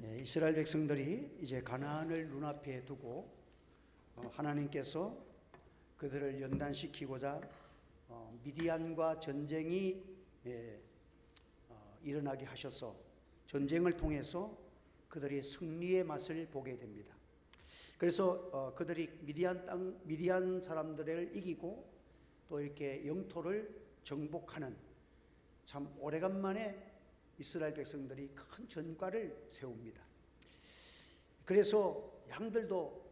이스라엘 백성들이 이제 가나안을 눈앞에 두고 하나님께서 그들을 연단시키고자 미디안과 전쟁이 일어나게 하셔서 전쟁을 통해서 그들이 승리의 맛을 보게 됩니다. 그래서 그들이 미디안 사람들을 이기고 또 이렇게 영토를 정복하는, 참 오래간만에 이스라엘 백성들이 큰 전과를 세웁니다. 그래서 양들도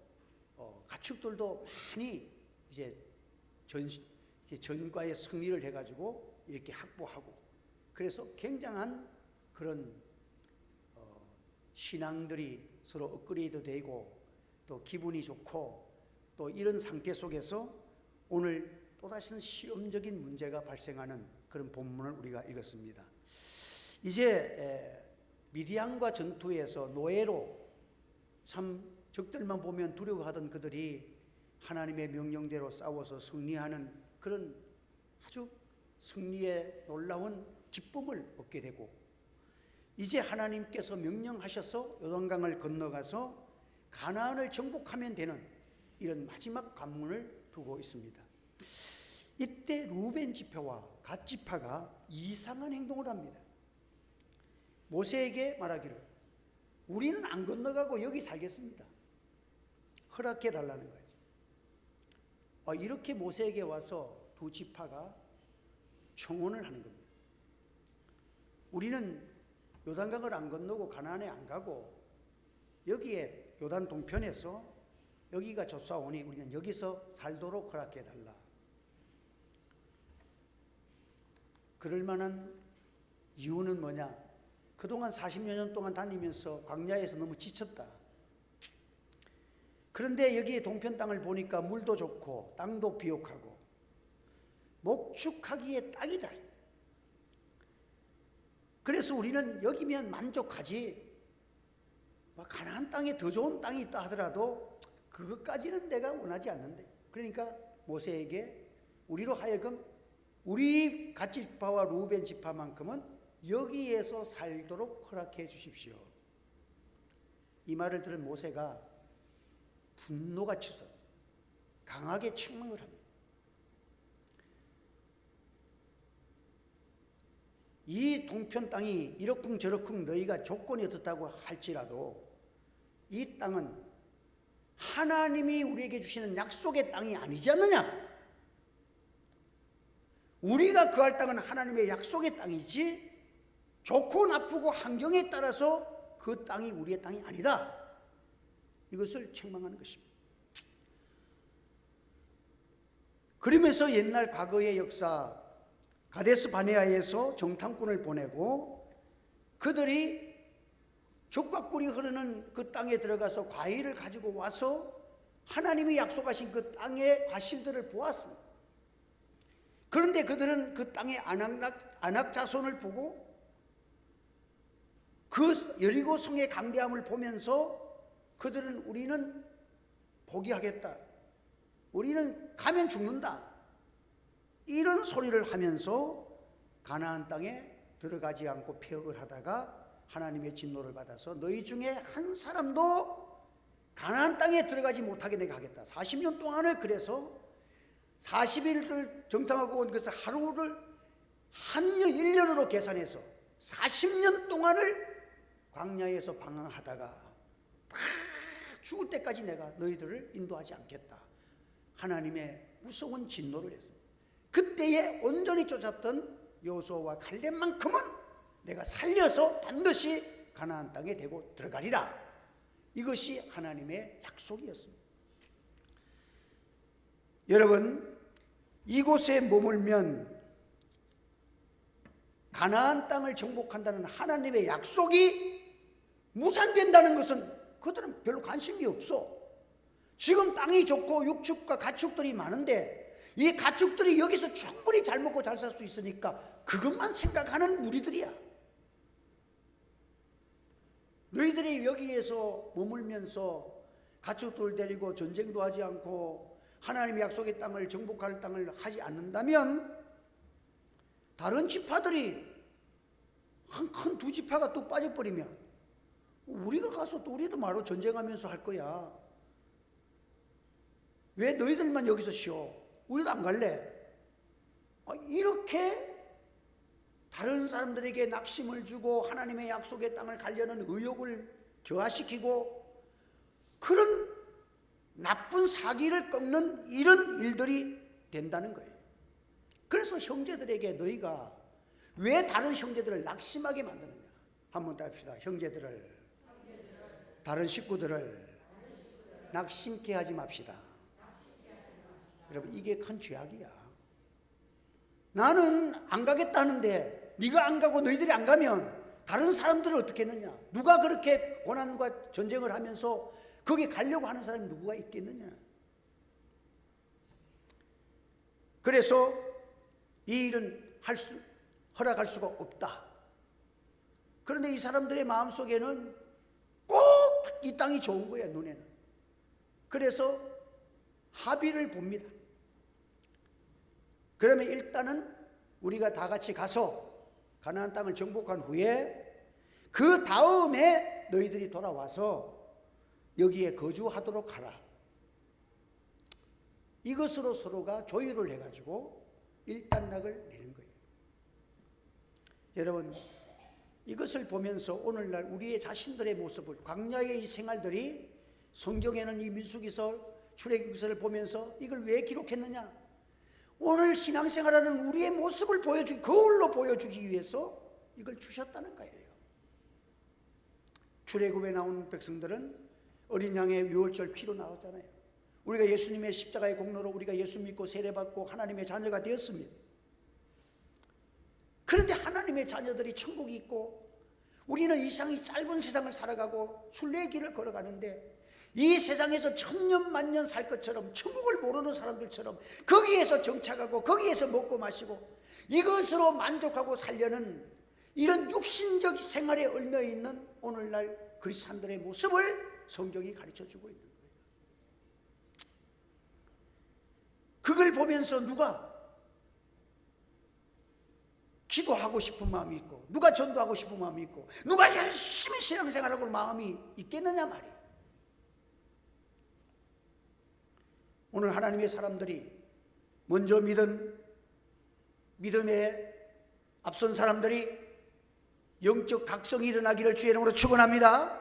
가축들도 많이 이제 전과의 승리를 해가지고 이렇게 확보하고, 그래서 굉장한 그런 신앙들이 서로 업그레이드 되고 또 기분이 좋고, 또 이런 상태 속에서 오늘 또다시 시험적인 문제가 발생하는 그런 본문을 우리가 읽었습니다. 이제 미디안과 전투에서 노예로 참 적들만 보면 두려워하던 그들이 하나님의 명령대로 싸워서 승리하는 그런 아주 승리의 놀라운 기쁨을 얻게 되고, 이제 하나님께서 명령하셔서 요단강을 건너가서 가나안을 정복하면 되는 이런 마지막 관문을 두고 있습니다. 이때 루벤 지파와 갓 지파가 이상한 행동을 합니다. 모세에게 말하기를 우리는 안 건너가고 여기 살겠습니다. 허락해 달라는 거지. 이렇게 모세에게 와서 두 지파가 청혼을 하는 겁니다. 우리는 요단강을 안 건너고 가나안에 안 가고 여기에 요단 동편에서 여기가 좋사오니 우리는 여기서 살도록 허락해 달라. 그럴 만한 이유는 뭐냐? 그동안 40여 년 동안 다니면서 광야에서 너무 지쳤다. 그런데 여기에 동편 땅을 보니까 물도 좋고 땅도 비옥하고 목축하기에 딱이다. 그래서 우리는 여기면 만족하지, 가나안 땅에 더 좋은 땅이 있다 하더라도 그것까지는 내가 원하지 않는데. 그러니까 모세에게 우리로 하여금 우리 갓 지파와 루벤 지파만큼은 여기에서 살도록 허락해 주십시오. 이 말을 들은 모세가 분노가 치솟아 강하게 책망을 합니다. 이 동편 땅이 이러쿵저러쿵 너희가 조건이 어떻다고 할지라도 이 땅은 하나님이 우리에게 주시는 약속의 땅이 아니지 않느냐? 우리가 거할 땅은 하나님의 약속의 땅이지 좋고 나쁘고 환경에 따라서 그 땅이 우리의 땅이 아니다. 이것을 책망하는 것입니다. 그러면서 옛날 과거의 역사, 가데스 바네아에서 정탐꾼을 보내고 그들이 젖과 꿀이 흐르는 그 땅에 들어가서 과일을 가지고 와서 하나님이 약속하신 그 땅의 과실들을 보았습니다. 그런데 그들은 그 땅의 안악 자손을 보고 그 여리고 성의 강대함을 보면서 그들은 우리는 포기하겠다, 우리는 가면 죽는다, 이런 소리를 하면서 가나안 땅에 들어가지 않고 폐역을 하다가 하나님의 진노를 받아서 너희 중에 한 사람도 가나안 땅에 들어가지 못하게 내가 하겠다. 40년 동안을 그래서 40일을 정탐하고 온 것을 하루를 1년으로 계산해서 40년 동안을 광야에서 방황하다가 다 죽을 때까지 내가 너희들을 인도하지 않겠다. 하나님의 무서운 진노를 했습니다. 그때에 온전히 쫓았던 여호수아와 갈렙만큼은 내가 살려서 반드시 가나안 땅에 대고 들어가리라. 이것이 하나님의 약속이었습니다. 여러분, 이곳에 머물면 가나안 땅을 정복한다는 하나님의 약속이 무산된다는 것은 그들은 별로 관심이 없어. 지금 땅이 좋고 육축과 가축들이 많은데 이 가축들이 여기서 충분히 잘 먹고 잘 살 수 있으니까 그것만 생각하는 무리들이야. 너희들이 여기에서 머물면서 가축들 데리고 전쟁도 하지 않고 하나님의 약속의 땅을 정복할 땅을 하지 않는다면 다른 지파들이 한 큰 두 지파가 또 빠져버리면 우리가 가서 또 우리도 말로 전쟁하면서 할 거야. 왜 너희들만 여기서 쉬어? 우리도 안 갈래. 이렇게 다른 사람들에게 낙심을 주고 하나님의 약속의 땅을 가려는 의욕을 저하시키고 그런 나쁜 사기를 꺾는 이런 일들이 된다는 거예요. 그래서 형제들에게 너희가 왜 다른 형제들을 낙심하게 만드느냐? 한번 더 합시다. 형제들을, 다른 식구들을 낙심케 하지 맙시다. 여러분, 이게 큰 죄악이야. 나는 안 가겠다 하는데 네가 안 가고 너희들이 안 가면 다른 사람들은 어떻게 했느냐? 누가 그렇게 고난과 전쟁을 하면서 거기 가려고 하는 사람이 누구가 있겠느냐? 그래서 이 일은 허락할 수가 없다. 그런데 이 사람들의 마음속에는 꼭 이 땅이 좋은 거야, 눈에는. 그래서 합의를 봅니다. 그러면 일단은 우리가 다 같이 가서 가나안 땅을 정복한 후에 그 다음에 너희들이 돌아와서 여기에 거주하도록 하라. 이것으로 서로가 조율을 해가지고 일단락을 내는 거예요. 여러분, 이것을 보면서 오늘날 우리의 자신들의 모습을, 광야의 이 생활들이 성경에는 이 민수기서, 출애굽기서를 보면서 이걸 왜 기록했느냐? 오늘 신앙생활하는 우리의 모습을 거울로 보여주기 위해서 이걸 주셨다는 거예요. 출애굽에 나온 백성들은 어린 양의 유월절 피로 나왔잖아요. 우리가 예수님의 십자가의 공로로 우리가 예수 믿고 세례받고 하나님의 자녀가 되었습니다. 그런데 하나님의 자녀들이 천국이 있고 우리는 이 세상이 짧은 세상을 살아가고 순례길을 걸어가는데 이 세상에서 천년 만년 살 것처럼 천국을 모르는 사람들처럼 거기에서 정착하고 거기에서 먹고 마시고 이것으로 만족하고 살려는 이런 육신적 생활에 얽혀 있는 오늘날 그리스도인들의 모습을 성경이 가르쳐주고 있는 거예요. 그걸 보면서 누가 기도하고 싶은 마음이 있고 누가 전도하고 싶은 마음이 있고 누가 열심히 신앙생활하고 마음이 있겠느냐 말이에요. 오늘 하나님의 사람들이 먼저 믿음에 앞선 사람들이 영적 각성이 일어나기를 주의 이름으로 축원합니다.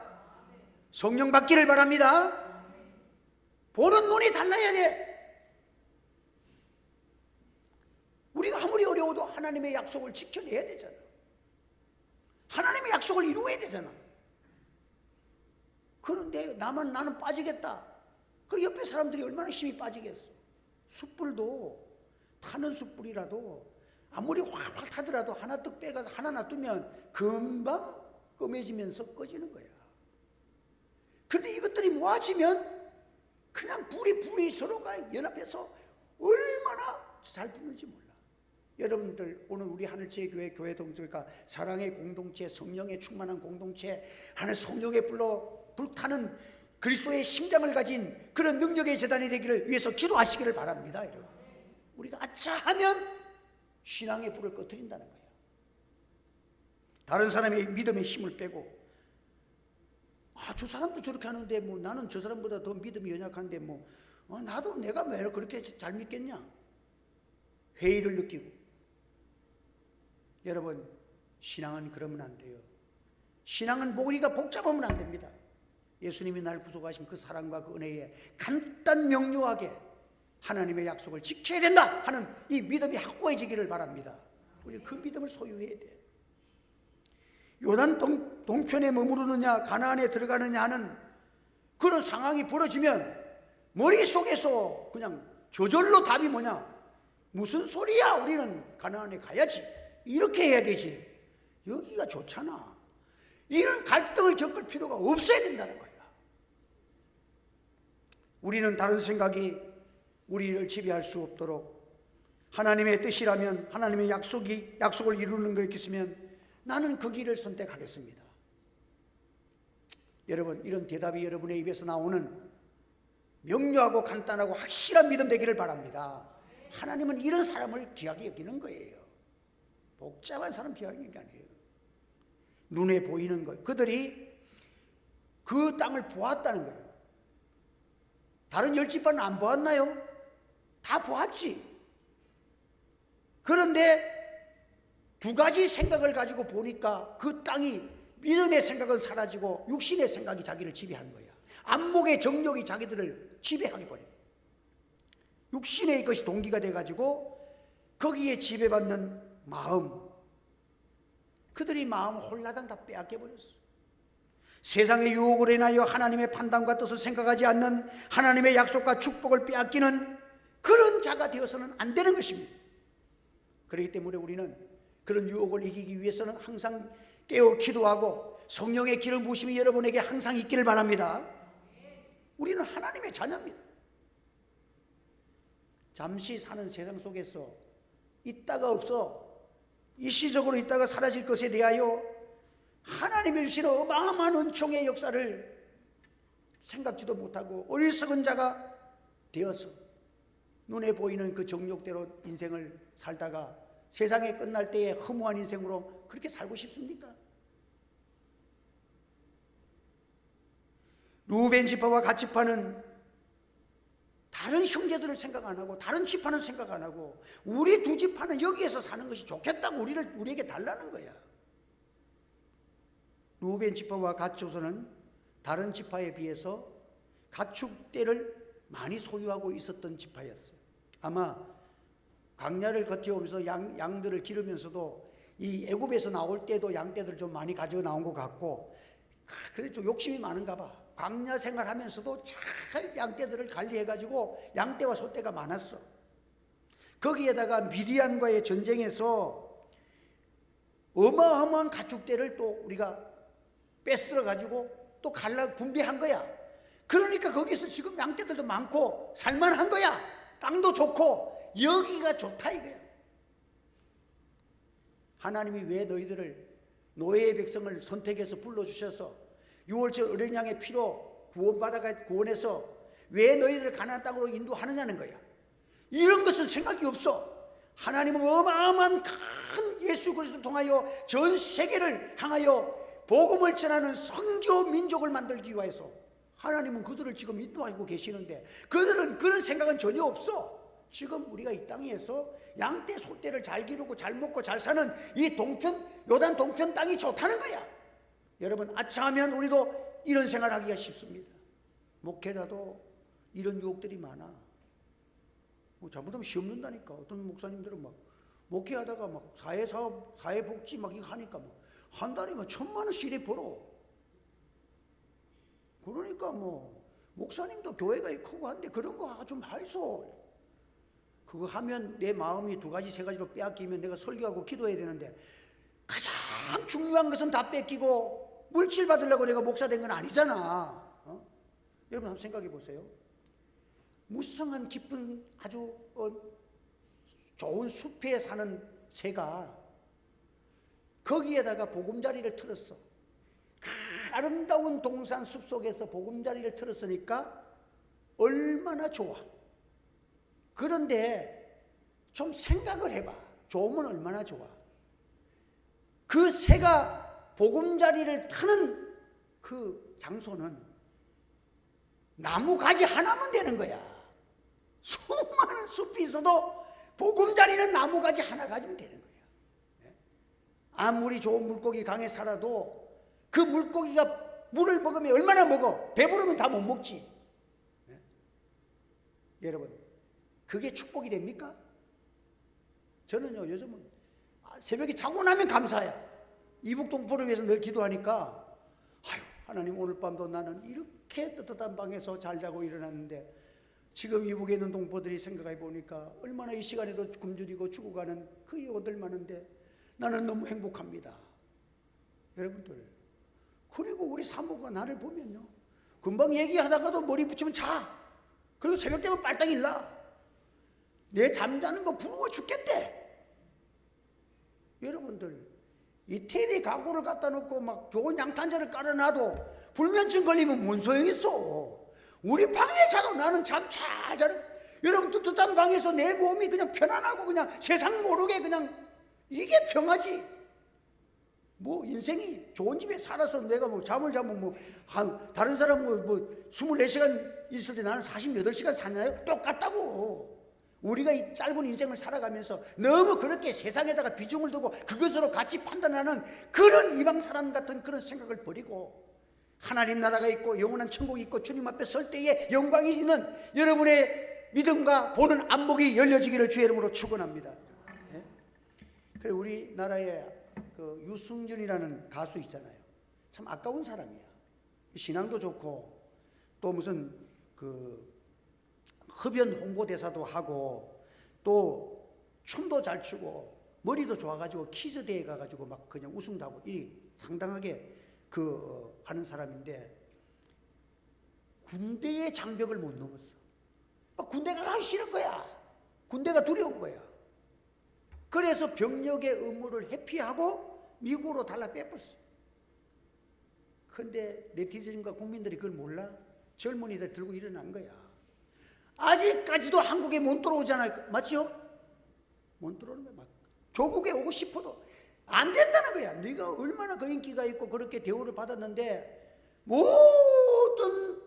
성령 받기를 바랍니다. 보는 눈이 달라야 돼. 우리가 아무리 어려워도 하나님의 약속을 지켜내야 되잖아. 하나님의 약속을 이루어야 되잖아. 그런데 나는 빠지겠다. 그 옆에 사람들이 얼마나 힘이 빠지겠어. 숯불도 타는 숯불이라도 아무리 확확 타더라도 하나 떡 빼가서 하나 놔두면 금방 검해지면서 꺼지는 거야. 그런데 이것들이 모아지면 그냥 불이 서로가 연합해서 얼마나 잘 붙는지 몰라. 여러분들 오늘 우리 하늘지혜 교회 동족과 사랑의 공동체, 성령의 충만한 공동체, 하늘 성령의 불로 불타는 그리스도의 심장을 가진 그런 능력의 재단이 되기를 위해서 기도하시기를 바랍니다. 여러분, 우리가 아차하면 신앙의 불을 꺼뜨린다는 거예요. 다른 사람의 믿음의 힘을 빼고 저 사람도 저렇게 하는데 뭐 나는 저 사람보다 더 믿음이 연약한데 나도 내가 왜 그렇게 잘 믿겠냐? 회의를 느끼고. 여러분, 신앙은 그러면 안 돼요. 신앙은 우리가 복잡하면 안 됩니다. 예수님이 날 구속하신 그 사랑과 그 은혜에 간단 명료하게 하나님의 약속을 지켜야 된다 하는 이 믿음이 확고해지기를 바랍니다. 우리 그 믿음을 소유해야 돼. 요단 동편에 머무르느냐 가나안에 들어가느냐 하는 그런 상황이 벌어지면 머릿속에서 그냥 저절로 답이 뭐냐? 무슨 소리야? 우리는 가나안에 가야지. 이렇게 해야 되지. 여기가 좋잖아. 이런 갈등을 겪을 필요가 없어야 된다는 거야. 우리는 다른 생각이 우리를 지배할 수 없도록 하나님의 뜻이라면, 하나님의 약속을 이루는 걸 있겠으면 나는 그 길을 선택하겠습니다. 여러분, 이런 대답이 여러분의 입에서 나오는 명료하고 간단하고 확실한 믿음 되기를 바랍니다. 하나님은 이런 사람을 귀하게 여기는 거예요. 복잡한 사람 귀하게 여기는 게 아니에요. 눈에 보이는 것, 그들이 그 땅을 보았다는 거예요. 다른 10지파는 안 보았나요? 다 보았지. 그런데 두 가지 생각을 가지고 보니까 그 땅이 믿음의 생각은 사라지고 육신의 생각이 자기를 지배하는 거야. 안목의 정욕이 자기들을 지배하게 버려. 육신의 것이 동기가 돼가지고 거기에 지배받는 마음, 그들이 마음 홀라당 다 빼앗겨버렸어. 세상의 유혹으로 인하여 하나님의 판단과 뜻을 생각하지 않는, 하나님의 약속과 축복을 빼앗기는 그런 자가 되어서는 안 되는 것입니다. 그렇기 때문에 우리는 그런 유혹을 이기기 위해서는 항상 깨어 기도하고 성령의 기름 부으심이 여러분에게 항상 있기를 바랍니다. 우리는 하나님의 자녀입니다. 잠시 사는 세상 속에서 있다가 없어, 일시적으로 있다가 사라질 것에 대하여 하나님이 주시는 어마어마한 은총의 역사를 생각지도 못하고 어리석은 자가 되어서 눈에 보이는 그 정욕대로 인생을 살다가 세상에 끝날 때에 허무한 인생으로 그렇게 살고 싶습니까? 루벤 지파와 갓 지파는 다른 형제들을 생각 안 하고 다른 지파는 생각 안 하고 우리 두 지파는 여기에서 사는 것이 좋겠다고 우리에게 달라는 거야. 루벤 지파와 갓 조선은 다른 지파에 비해서 가축대를 많이 소유하고 있었던 지파였어요. 아마 광야를 거쳐오면서 양들을 기르면서도 이 애굽에서 나올 때도 양떼들을 좀 많이 가지고 나온 것 같고, 그래 좀 욕심이 많은가 봐. 광야 생활하면서도 잘 양떼들을 관리해가지고 양떼와 소떼가 많았어. 거기에다가 미디안과의 전쟁에서 어마어마한 가축대를 또 우리가 뺏어가지고 또 분배한 거야. 그러니까 거기서 지금 양떼들도 많고 살만한 거야. 땅도 좋고 여기가 좋다 이거야. 하나님이 왜 너희들을 노예의 백성을 선택해서 불러주셔서 6월절 어린 양의 피로 구원해서 왜 너희들을 가나안 땅으로 인도하느냐는 거야. 이런 것은 생각이 없어. 하나님은 어마어마한 큰 예수 그리스도를 통하여 전 세계를 향하여 복음을 전하는 선교 민족을 만들기 위해서 하나님은 그들을 지금 인도하고 계시는데 그들은 그런 생각은 전혀 없어. 지금 우리가 이 땅에서 양떼 소떼를 잘 기르고 잘 먹고 잘 사는 이 요단 동편 땅이 좋다는 거야. 여러분, 아차하면 우리도 이런 생활하기가 쉽습니다. 목회자도 이런 유혹들이 많아. 잘못하면 시험는다니까. 어떤 목사님들은 막 목회하다가 막 사회사업, 사회복지 막 이거 하니까 막 한 달에 막 1,000,000원씩 이래 벌어. 그러니까 목사님도 교회가 크고 한데 그런 거 좀 하이소. 그거 하면 내 마음이 2가지 3가지로 빼앗기면 내가 설교하고 기도해야 되는데 가장 중요한 것은 다 뺏기고 물질 받으려고 내가 목사 된 건 아니잖아. 여러분 한번 생각해 보세요. 무성한 깊은 아주 좋은 숲에 사는 새가 거기에다가 보금자리를 틀었어. 아름다운 동산 숲속에서 보금자리를 틀었으니까 얼마나 좋아. 그런데 좀 생각을 해봐. 좋으면 얼마나 좋아. 그 새가 보금자리를 트는 그 장소는 나무 가지 하나면 되는 거야. 수많은 숲이 있어도 보금자리는 나무 가지 하나 가지면 되는 거야. 아무리 좋은 물고기 강에 살아도 그 물고기가 물을 먹으면 얼마나 먹어? 배부르면 다 못 먹지. 여러분, 그게 축복이 됩니까? 저는요, 요즘은 새벽에 자고 나면 감사해요. 이북 동포를 위해서 늘 기도하니까 하나님, 오늘 밤도 나는 이렇게 뜨뜻한 방에서 잘 자고 일어났는데 지금 이북에 있는 동포들이 생각해 보니까 얼마나 이 시간에도 굶주리고 죽어가는 그 영혼들 많은데 나는 너무 행복합니다. 여러분들, 그리고 우리 사모가 나를 보면요, 금방 얘기하다가도 머리 붙이면 자. 그리고 새벽 되면 빨딱 일나. 내 잠자는 거 부러워 죽겠대. 여러분들, 이태리 가구를 갖다 놓고 막 좋은 양탄자를 깔아놔도 불면증 걸리면 뭔 소용 있어. 우리 방에 자도 나는 잠 잘 자는. 여러분, 뜨뜻한 방에서 내 몸이 그냥 편안하고 그냥 세상 모르게 그냥 이게 평화지. 뭐 인생이 좋은 집에 살아서 내가 뭐 잠을 자면 뭐 다른 사람 뭐 24시간 있을 때 나는 48시간 사나요? 똑같다고. 우리가 이 짧은 인생을 살아가면서 너무 그렇게 세상에다가 비중을 두고 그것으로 같이 판단하는 그런 이방 사람 같은 그런 생각을 버리고 하나님 나라가 있고 영원한 천국이 있고 주님 앞에 설 때에 영광이 있는 여러분의 믿음과 보는 안목이 열려지기를 주의 이름으로 축원합니다. 그래, 우리나라에 그 유승준이라는 가수 있잖아요. 참 아까운 사람이야. 신앙도 좋고 또 무슨 그 흡연 홍보대사도 하고 또 춤도 잘 추고 머리도 좋아가지고 퀴즈 대회 가가지고 막 그냥 우승도 하고 이 상당하게 그 하는 사람인데 군대의 장벽을 못 넘었어. 군대가 가기 싫은 거야. 군대가 두려운 거야. 그래서 병력의 의무를 회피하고 미국으로 달라 빼버렸어. 그런데 네티즌과 국민들이 그걸 몰라? 젊은이들 들고 일어난 거야. 아직까지도 한국에 못 들어오잖아요. 맞죠? 못 들어오는 거야. 조국에 오고 싶어도 안 된다는 거야. 네가 얼마나 그 인기가 있고 그렇게 대우를 받았는데 모든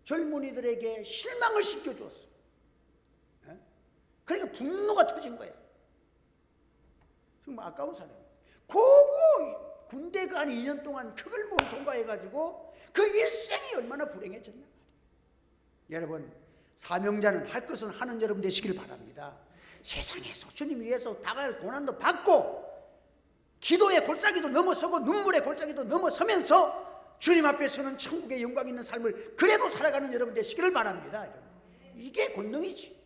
젊은이들에게 실망을 시켜줬어. 그러니까 분노가 터진 거야. 정말 아까운 사람. 고고 군대 간 2년 동안 그걸 못 통과해가지고 그 일생이 얼마나 불행해졌냐 말이야. 여러분, 사명자는 할 것은 하는 여러분 되시길 바랍니다. 세상에서 주님 위해서 당할 고난도 받고 기도의 골짜기도 넘어서고 눈물의 골짜기도 넘어서면서 주님 앞에 서는 천국의 영광 있는 삶을 그래도 살아가는 여러분 되시기를 바랍니다. 여러분. 이게 권능이지.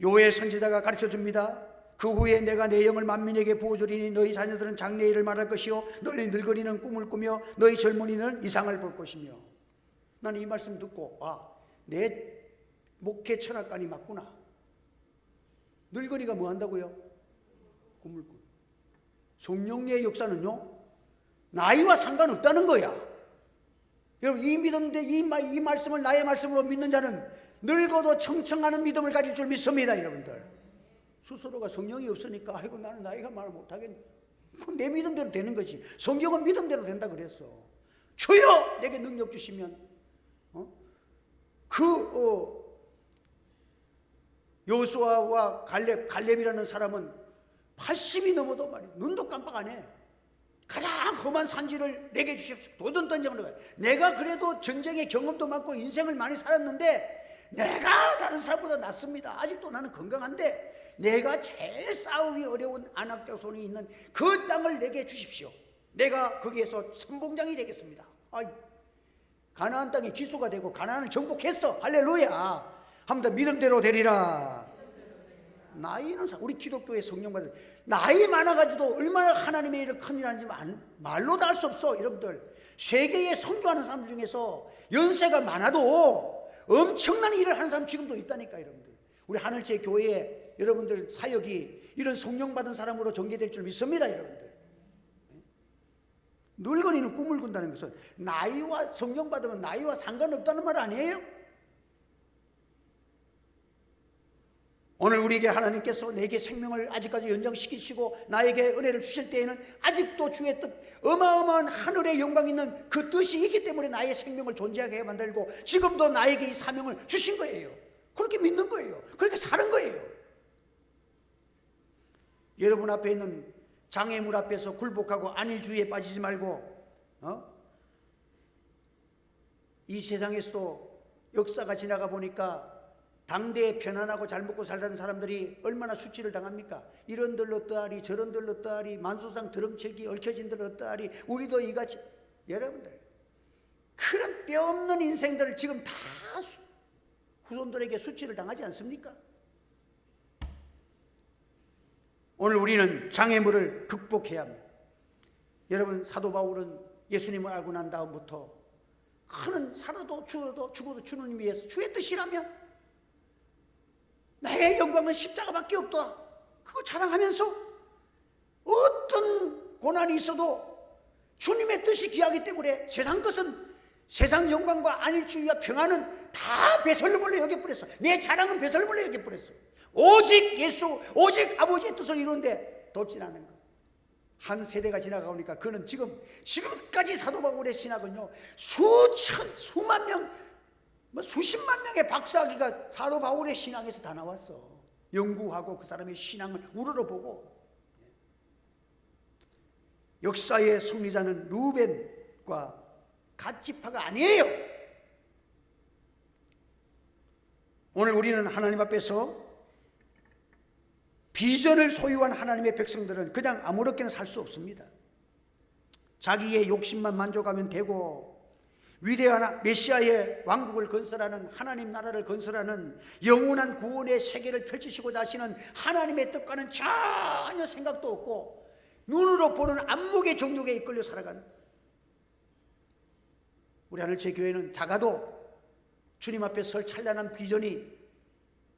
요엘 선지자가 가르쳐줍니다. 그 후에 내가 내 영을 만민에게 부어주리니 너희 자녀들은 장래의 일을 말할 것이요 너희 늙은이는 꿈을 꾸며 너희 젊은이는 이상을 볼 것이며. 나는 이 말씀 듣고 내 목회 철학관이 맞구나. 늙은이가 뭐 한다고요? 꿈을 꾸며. 성령의 역사는요 나이와 상관없다는 거야. 여러분, 이 믿음인데 이 말씀을 나의 말씀으로 믿는 자는 늙어도 청청하는 믿음을 가질 줄 믿습니다. 여러분들, 스스로가 성령이 없으니까 아이고 나는 나이가 말을 못하겠네. 내 믿음대로 되는 거지. 성경은 믿음대로 된다 그랬어. 주여 내게 능력 주시면 여호수아와 갈렙이라는 사람은 80이 넘어도 말이야 눈도 깜빡 안 해. 가장 험한 산지를 내게 주십시오. 도전 던져보는 거야. 내가 그래도 전쟁의 경험도 많고 인생을 많이 살았는데 내가 다른 사람보다 낫습니다. 아직도 나는 건강한데 내가 제일 싸우기 어려운 안악자손이 있는 그 땅을 내게 주십시오. 내가 거기에서 선봉장이 되겠습니다. 가나안 땅이 기소가 되고 가나안을 정복했어. 할렐루야. 한번 더 믿음대로 되리라. 나이는 우리 기독교의 성령받은 나이 많아가지고 얼마나 하나님의 일을 큰 일 하는지 말로도 할 수 없어. 여러분들, 세계에 선교하는 사람 중에서 연세가 많아도 엄청난 일을 하는 사람 지금도 있다니까. 여러분들, 우리 하늘제 교회에 여러분들 사역이 이런 성령 받은 사람으로 전개될 줄 믿습니다. 여러분들, 늙은이는 꿈을 꾼다는 것은 나이와 성령 받으면 나이와 상관없다는 말 아니에요? 오늘 우리에게 하나님께서 내게 생명을 아직까지 연장시키시고 나에게 은혜를 주실 때에는 아직도 주의 뜻, 어마어마한 하늘의 영광 있는 그 뜻이 있기 때문에 나의 생명을 존재하게 만들고 지금도 나에게 이 사명을 주신 거예요. 그렇게 믿는 거예요. 그렇게 사는 거예요. 여러분 앞에 있는 장애물 앞에서 굴복하고 안일주의에 빠지지 말고 이 세상에서도 역사가 지나가 보니까 당대에 편안하고 잘 먹고 살던 사람들이 얼마나 수치를 당합니까? 이런들 어떠하리 저런들 어떠하리 만수상 드렁칠기 얽혀진들 어떠하리 우리도 이같이. 여러분들, 그런 뼈없는 인생들을 지금 다 후손들에게 수치를 당하지 않습니까? 오늘 우리는 장애물을 극복해야 합니다. 여러분, 사도 바울은 예수님을 알고 난 다음부터 그는 살아도 죽어도 주님 위해서 주의 뜻이라면 나의 영광은 십자가밖에 없다. 그거 자랑하면서 어떤 고난이 있어도 주님의 뜻이 귀하기 때문에 세상 것은, 세상 영광과 안일주의와 평안은 다 배설물로 여겨버렸어. 내 자랑은 배설물로 여겨버렸어. 오직 예수, 오직 아버지의 뜻을 이루는데 돌진하는 거. 한 세대가 지나가오니까 그는 지금까지 사도 바울의 신학은요, 수만 명, 수십만 명의 박사학위가 사도 바울의 신학에서 다 나왔어. 연구하고 그 사람의 신앙을 우러러보고. 역사의 승리자는 루벤과 갓지파가 아니에요. 오늘 우리는 하나님 앞에서 비전을 소유한 하나님의 백성들은 그냥 아무렇게나 살 수 없습니다. 자기의 욕심만 만족하면 되고, 위대한 메시아의 왕국을 건설하는, 하나님 나라를 건설하는, 영원한 구원의 세계를 펼치시고자 하시는 하나님의 뜻과는 전혀 생각도 없고, 눈으로 보는 안목의 정욕에 이끌려 살아가는, 우리 하늘의 교회는 작아도 주님 앞에 설 찬란한 비전이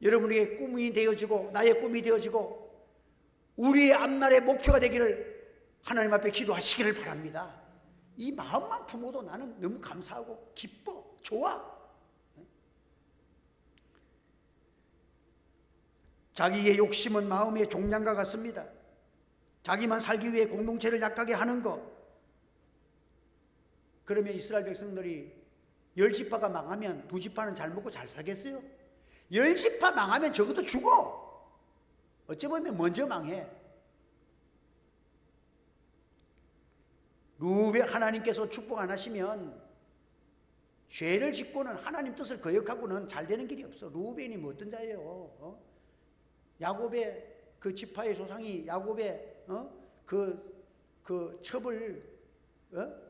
여러분에게 꿈이 되어지고 나의 꿈이 되어지고 우리의 앞날의 목표가 되기를 하나님 앞에 기도하시기를 바랍니다. 이 마음만 품어도 나는 너무 감사하고 기뻐, 좋아. 자기의 욕심은 마음의 종량과 같습니다. 자기만 살기 위해 공동체를 약하게 하는 것. 그러면 이스라엘 백성들이 10지파가 망하면 2지파는 잘 먹고 잘 살겠어요? 10지파 망하면 적어도 죽어. 어찌 보면 먼저 망해. 루벤, 하나님께서 축복 안 하시면 죄를 짓고는 하나님 뜻을 거역하고는 잘 되는 길이 없어. 루벤이 뭐 어떤 자예요? 야곱의 그 지파의 조상이 야곱의 그 첩을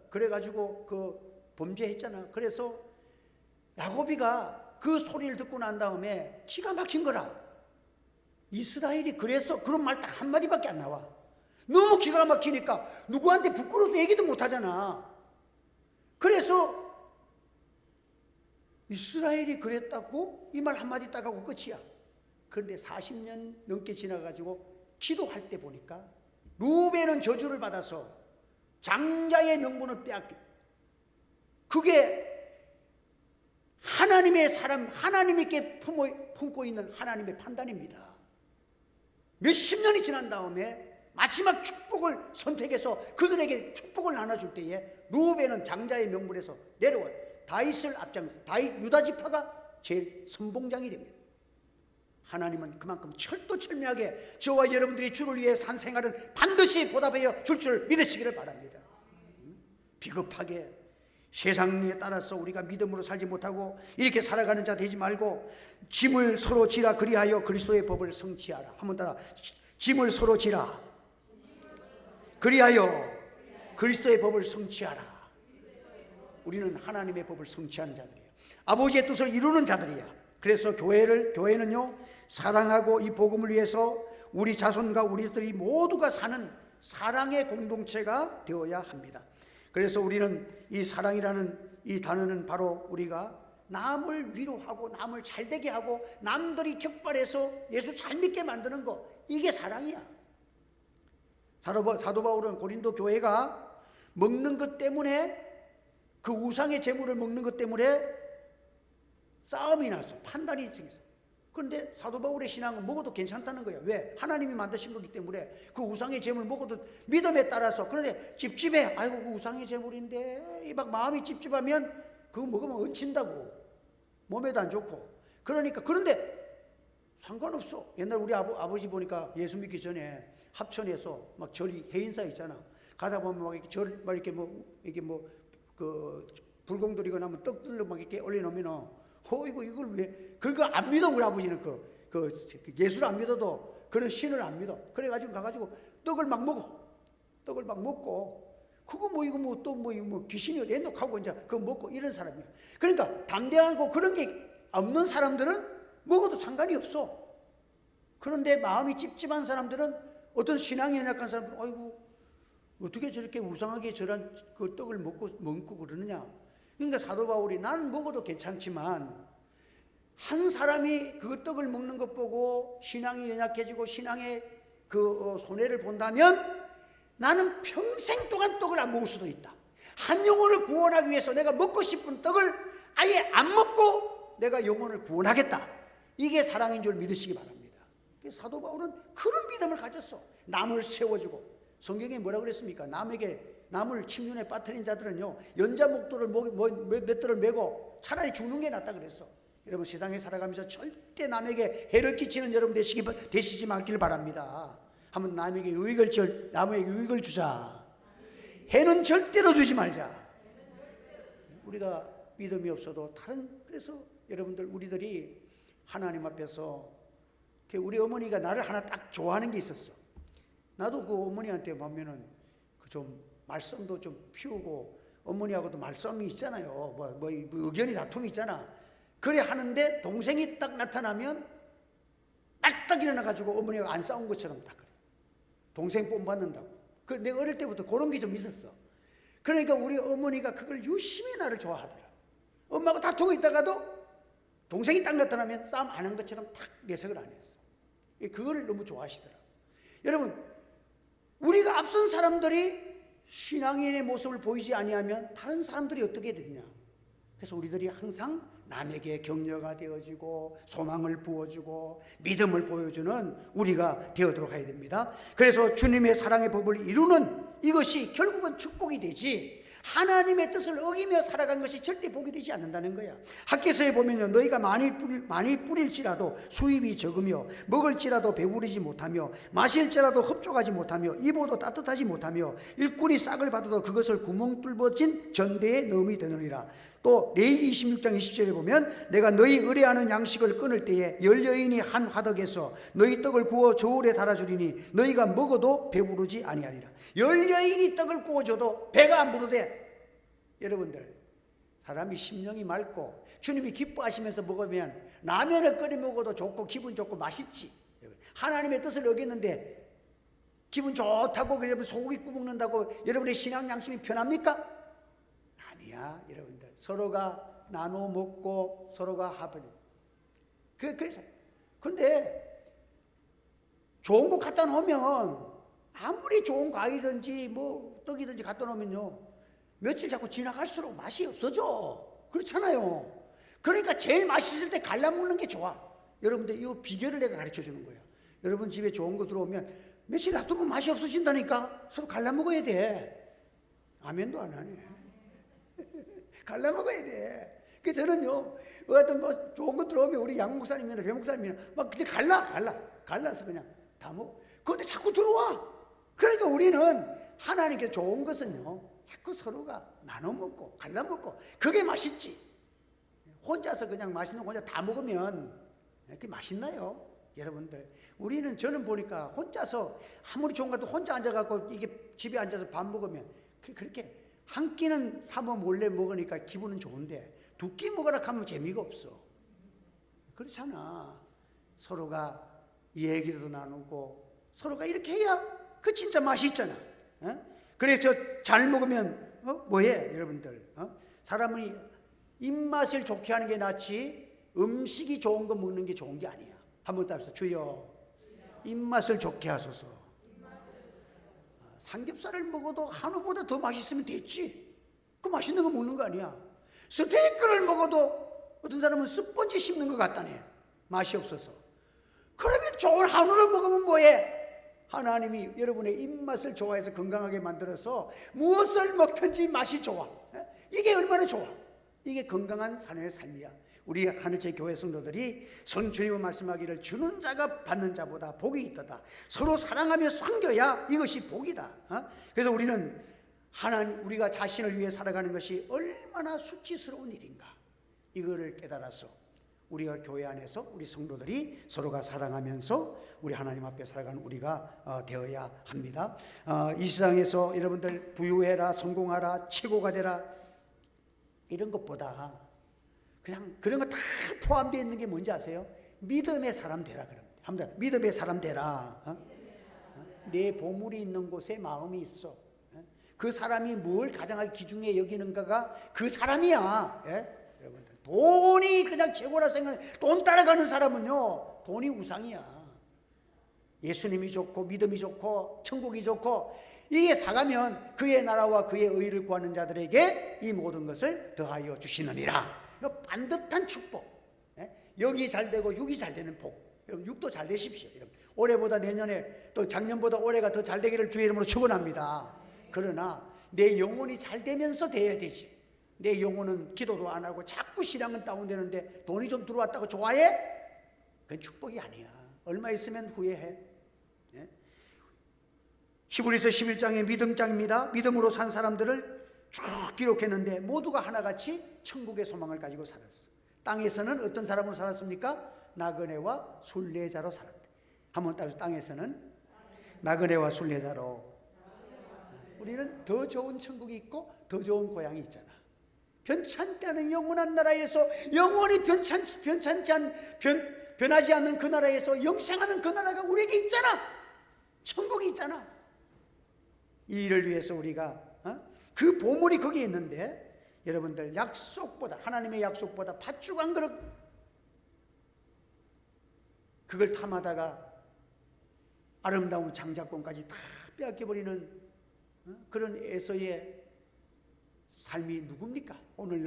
그래가지고 그 범죄했잖아. 그래서 야곱이가 그 소리를 듣고 난 다음에 기가 막힌 거라. 이스라엘이 그래서 그런 말 딱 한마디밖에 안 나와. 너무 기가 막히니까 누구한테 부끄러워서 얘기도 못 하잖아. 그래서 이스라엘이 그랬다고 이 말 한마디 딱 하고 끝이야. 그런데 40년 넘게 지나가지고 기도할 때 보니까 루벤은 저주를 받아서 장자의 명분을 빼앗겨. 그게 하나님의 사람, 하나님께 품고 있는 하나님의 판단입니다. 몇십 년이 지난 다음에 마지막 축복을 선택해서 그들에게 축복을 나눠줄 때에 루벤은 장자의 명분에서 내려와 다윗을 유다 지파가 제일 선봉장이 됩니다. 하나님은 그만큼 철도철미하게 저와 여러분들이 주를 위해 산 생활은 반드시 보답하여 줄 줄 믿으시기를 바랍니다. 비겁하게 세상에 따라서 우리가 믿음으로 살지 못하고 이렇게 살아가는 자 되지 말고 짐을 서로 지라 그리하여 그리스도의 법을 성취하라. 한번 따라 짐을 서로 지라 그리하여 그리스도의 법을 성취하라. 우리는 하나님의 법을 성취하는 자들이에요. 아버지의 뜻을 이루는 자들이야. 그래서 교회는요 사랑하고 이 복음을 위해서 우리 자손과 우리들이 모두가 사는 사랑의 공동체가 되어야 합니다. 그래서 우리는 이 사랑이라는 이 단어는 바로 우리가 남을 위로하고 남을 잘되게 하고 남들이 격발해서 예수 잘 믿게 만드는 거, 이게 사랑이야. 사도 바울은 고린도 교회가 먹는 것 때문에, 그 우상의 제물을 먹는 것 때문에 싸움이 났어. 판단이 있어. 그런데 사도 바울의 신앙은 먹어도 괜찮다는 거야. 왜? 하나님이 만드신 거기 때문에 그 우상의 제물 먹어도 믿음에 따라서. 그런데 찝찝해. 아이고 그 우상의 제물인데 막 마음이 찝찝하면 그거 먹으면 얹힌다고. 몸에도 안 좋고. 그러니까 그런데 상관없어. 옛날 우리 아버지 보니까 예수 믿기 전에 합천에서 막 절이 해인사 있잖아. 가다 보면 막 이렇게 그 불공 들이고 나면 떡들로 막 이렇게 올려놓으면 이걸 왜? 그거 안 믿어. 우리 아버지는 그 예수를 안 믿어도 그런 신을 안 믿어. 그래가지고 가가지고 떡을 막 먹어. 떡을 막 먹고 그거 또 귀신이 엔독하고 이제 그거 먹고 이런 사람이야. 그러니까 담대하고 그런 게 없는 사람들은 먹어도 상관이 없어. 그런데 마음이 찝찝한 사람들은, 어떤 신앙이 연약한 사람들은 아이고 어떻게 저렇게 우상하게 저런 그 떡을 먹고 그러느냐. 그러니까 사도 바울이 나는 먹어도 괜찮지만 한 사람이 그 떡을 먹는 것 보고 신앙이 연약해지고 신앙의 그 손해를 본다면 나는 평생 동안 떡을 안 먹을 수도 있다. 한 영혼을 구원하기 위해서 내가 먹고 싶은 떡을 아예 안 먹고 내가 영혼을 구원하겠다. 이게 사랑인 줄 믿으시기 바랍니다. 사도 바울은 그런 믿음을 가졌어. 남을 세워주고, 성경에 뭐라 그랬습니까? 남을 침륜에 빠뜨린 자들은요, 연자 목도를 맷돌을 메고 차라리 죽는 게 낫다 그랬어. 여러분, 세상에 살아가면서 절대 남에게 해를 끼치는 여러분 되시지 않기를 바랍니다. 한번 남에게 유익을 주자. 해는 절대로 주지 말자. 우리가 믿음이 없어도 그래서 여러분들, 우리들이 하나님 앞에서, 우리 어머니가 나를 하나 딱 좋아하는 게 있었어. 나도 그 어머니한테 보면은 좀 말썽도 좀 피우고, 어머니하고도 말썽이 있잖아요. 의견이 다툼이 있잖아. 그래 하는데 동생이 딱 나타나면 딱 일어나가지고 어머니가 안 싸운 것처럼 딱 그래. 동생 뽐받는다고. 내가 어릴 때부터 그런 게 좀 있었어. 그러니까 우리 어머니가 그걸 유심히 나를 좋아하더라. 엄마하고 다투고 있다가도 동생이 딱 나타나면 싸움 안 한 것처럼 탁 내색을 안 했어. 그거를 너무 좋아하시더라. 여러분, 우리가 앞선 사람들이 신앙인의 모습을 보이지 아니하면 다른 사람들이 어떻게 되냐. 그래서 우리들이 항상 남에게 격려가 되어지고 소망을 부어주고 믿음을 보여주는 우리가 되어도록 해야 됩니다. 그래서 주님의 사랑의 법을 이루는 이것이 결국은 축복이 되지, 하나님의 뜻을 어기며 살아간 것이 절대 복이 되지 않는다는 거야. 학개서에 보면요, 너희가 많이 뿌릴지라도 수입이 적으며 먹을지라도 배부르지 못하며 마실지라도 흡족하지 못하며 입어도 따뜻하지 못하며 일꾼이 싹을 받아도 그것을 구멍 뚫어진 전대에 넣음이 되느니라. 또 레위기 26장 20절에 보면 내가 너희 의뢰하는 양식을 끊을 때에 열 여인이 한 화덕에서 너희 떡을 구워 저울에 달아주리니 너희가 먹어도 배부르지 아니하리라. 열 여인이 떡을 구워줘도 배가 안 부르대. 여러분들, 사람이 심령이 맑고 주님이 기뻐하시면서 먹으면 라면을 끓여 먹어도 좋고 기분 좋고 맛있지. 하나님의 뜻을 어겼는데 기분 좋다고 여러분 소고기 구워 먹는다고 여러분의 신앙 양심이 편합니까? 아니야. 여러분들, 서로가 나눠 먹고 서로가 합을. 그래서 근데 좋은 거 갖다 놓으면 아무리 좋은 과일이든지 뭐 떡이든지 갖다 놓으면요, 며칠 자꾸 지나갈수록 맛이 없어져. 그렇잖아요. 그러니까 제일 맛있을 때 갈라먹는 게 좋아. 여러분들, 이 비결을 내가 가르쳐 주는 거예요. 여러분 집에 좋은 거 들어오면 며칠 놔두면 맛이 없어진다니까. 서로 갈라먹어야 돼. 아멘도 안 하네. 갈라먹어야 돼. 그래서 저는요, 어떤 뭐 좋은 거 들어오면 우리 양 목사님이나 배 목사님이나 막 그때 갈라서 그냥 다 먹어. 그런데 자꾸 들어와. 그러니까 우리는 하나님께 좋은 것은요, 자꾸 서로가 나눠 먹고 갈라 먹고 그게 맛있지. 혼자서 그냥 맛있는 거 혼자 다 먹으면 그게 맛있나요? 여러분들, 저는 보니까 혼자서 아무리 좋은 것도 혼자 앉아갖고 이게 집에 앉아서 밥 먹으면 그렇게 한 끼는 사모 몰래 먹으니까 기분은 좋은데 두 끼 먹으라 하면 재미가 없어. 그렇잖아. 서로가 얘기도 나누고 서로가 이렇게 해야 그 진짜 맛이 있잖아. 그래, 잘 먹으면 뭐해 여러분들? 사람이 입맛을 좋게 하는 게 낫지 음식이 좋은 거 먹는 게 좋은 게 아니야. 한번 따라서 주여 입맛을 좋게 하소서. 삼겹살을 먹어도 한우보다 더 맛있으면 됐지. 그 맛있는 거 먹는 거 아니야. 스테이크를 먹어도 어떤 사람은 스펀지 씹는 것 같다네. 맛이 없어서. 그러면 좋은 한우를 먹으면 뭐해? 하나님이 여러분의 입맛을 좋아해서 건강하게 만들어서 무엇을 먹든지 맛이 좋아. 이게 얼마나 좋아. 이게 건강한 사람의 삶이야. 우리 하늘째 교회 성도들이 주님의 말씀하기를 주는 자가 받는 자보다 복이 있도다. 서로 사랑하며 섬겨야 이것이 복이다. 그래서 우리는 우리가 자신을 위해 살아가는 것이 얼마나 수치스러운 일인가, 이거를 깨달아서 우리가 교회 안에서 우리 성도들이 서로가 사랑하면서 우리 하나님 앞에 살아가는 우리가 되어야 합니다. 이 세상에서 여러분들 부유해라, 성공하라, 최고가 되라, 이런 것보다 그냥 그런 거 다 포함되어 있는 게 뭔지 아세요? 믿음의 사람 되라. 그럽니다. 믿음의 사람 되라. 내 보물이 있는 곳에 마음이 있어. 그 사람이 뭘 가장 귀중히 여기는가가 그 사람이야. 여러분들, 돈이 그냥 최고라 생각, 돈 따라가는 사람은요, 돈이 우상이야. 예수님이 좋고 믿음이 좋고 천국이 좋고 이게 사가면 그의 나라와 그의 의를 구하는 자들에게 이 모든 것을 더하여 주시느니라. 반듯한 축복. 여기 잘 되고 육이 잘 되는 복. 여러분 육도 잘 되십시오. 여러분. 올해보다 내년에 또 작년보다 올해가 더 잘 되기를 주의 이름으로 축원합니다. 그러나 내 영혼이 잘 되면서 돼야 되지. 내 영혼은 기도도 안 하고 자꾸 신앙은 다운되는데 돈이 좀 들어왔다고 좋아해? 그건 축복이 아니야. 얼마 있으면 후회해. 예? 히브리서 11장의 믿음장입니다. 믿음으로 산 사람들을 쭉 기록했는데 모두가 하나같이 천국의 소망을 가지고 살았어. 땅에서는 어떤 사람으로 살았습니까? 나그네와 순례자로 살았대. 한번 따라서 땅에서는 나그네와 순례자로. 우리는 더 좋은 천국이 있고 더 좋은 고향이 있잖아. 변찮지 않은 영원한 나라에서 영원히 변하지 않는 그 나라에서 영생하는 그 나라가 우리에게 있잖아. 천국이 있잖아. 이 일을 위해서 우리가 그 보물이 거기에 있는데, 여러분들 약속보다, 하나님의 약속보다 팥죽 한 그릇 그걸 탐하다가 아름다운 장자권까지 다 빼앗겨버리는 그런 에서의 삶이 누굽니까? 오늘.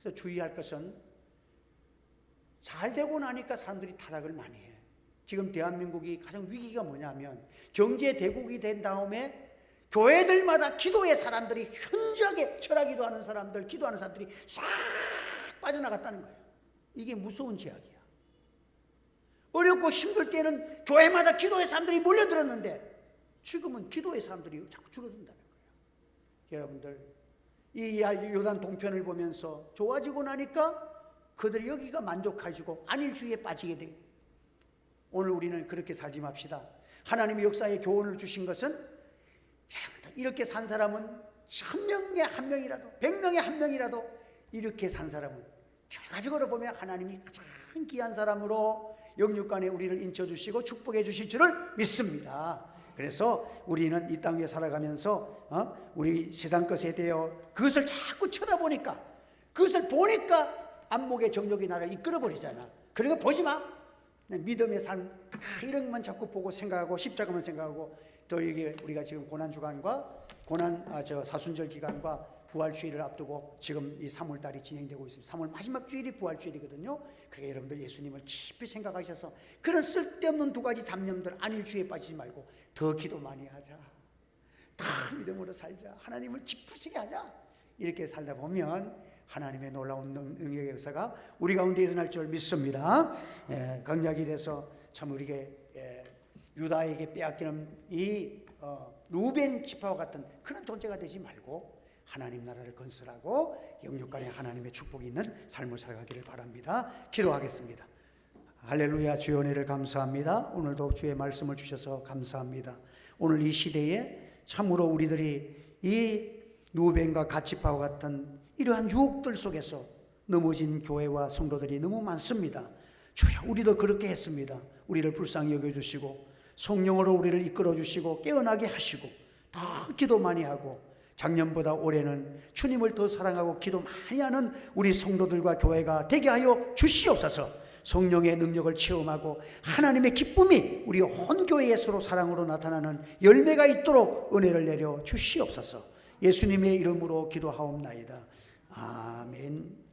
그래서 주의할 것은, 잘 되고 나니까 사람들이 타락을 많이 해. 지금 대한민국이 가장 위기가 뭐냐면, 경제 대국이 된 다음에 교회들마다 기도의 사람들이, 현저하게 철학기도 하는 사람들, 기도하는 사람들이 싹 빠져나갔다는 거예요. 이게 무서운 죄악이야. 어렵고 힘들 때는 교회마다 기도의 사람들이 몰려들었는데 지금은 기도의 사람들이 자꾸 줄어든다는 거예요. 여러분들, 이 요단 동편을 보면서 좋아지고 나니까 그들이 여기가 만족하시고 안일주의에 빠지게 돼요. 오늘 우리는 그렇게 살지 맙시다. 하나님의 역사에 교훈을 주신 것은, 여러분들, 이렇게 산 사람은 1000명에 1명이라도 100명에 1명이라도 이렇게 산 사람은 결과적으로 보면 하나님이 가장 귀한 사람으로 영육간에 우리를 인쳐주시고 축복해 주실 줄을 믿습니다. 그래서 우리는 이 땅 위에 살아가면서 우리 세상 것에 대해 그것을 자꾸 쳐다보니까, 그것을 보니까 안목의 정욕이 나를 이끌어버리잖아. 그런 거 보지 마. 믿음의 삶, 이런 것만 자꾸 보고 생각하고 십자가만 생각하고, 또 이게 우리가 지금 고난주간과 사순절 기간과 부활주의를 앞두고 지금 이 3월달이 진행되고 있습니다. 3월 마지막 주일이 부활주일이거든요. 그러니까 여러분들 예수님을 깊이 생각하셔서 그런 쓸데없는 두 가지 잡념들, 안일주의에 빠지지 말고 더 기도 많이 하자, 다 믿음으로 살자, 하나님을 기쁘시게 하자. 이렇게 살다 보면 하나님의 놀라운 능력의 역사가 우리 가운데 일어날 줄 믿습니다. 강약일에서 참 우리에게 유다에게 빼앗기는 이 루벤 지파와 같은 그런 존재가 되지 말고 하나님 나라를 건설하고 영육간에 하나님의 축복이 있는 삶을 살아가기를 바랍니다. 기도하겠습니다. 할렐루야. 주의 은혜를 감사합니다. 오늘도 주의 말씀을 주셔서 감사합니다. 오늘 이 시대에 참으로 우리들이 이 루벤과 갓지파와 같은 이러한 유혹들 속에서 넘어진 교회와 성도들이 너무 많습니다. 주여, 우리도 그렇게 했습니다. 우리를 불쌍히 여겨주시고 성령으로 우리를 이끌어주시고 깨어나게 하시고 더 기도 많이 하고, 작년보다 올해는 주님을 더 사랑하고 기도 많이 하는 우리 성도들과 교회가 되게 하여 주시옵소서. 성령의 능력을 체험하고 하나님의 기쁨이 우리 온 교회에 서로 사랑으로 나타나는 열매가 있도록 은혜를 내려 주시옵소서. 예수님의 이름으로 기도하옵나이다. 아멘.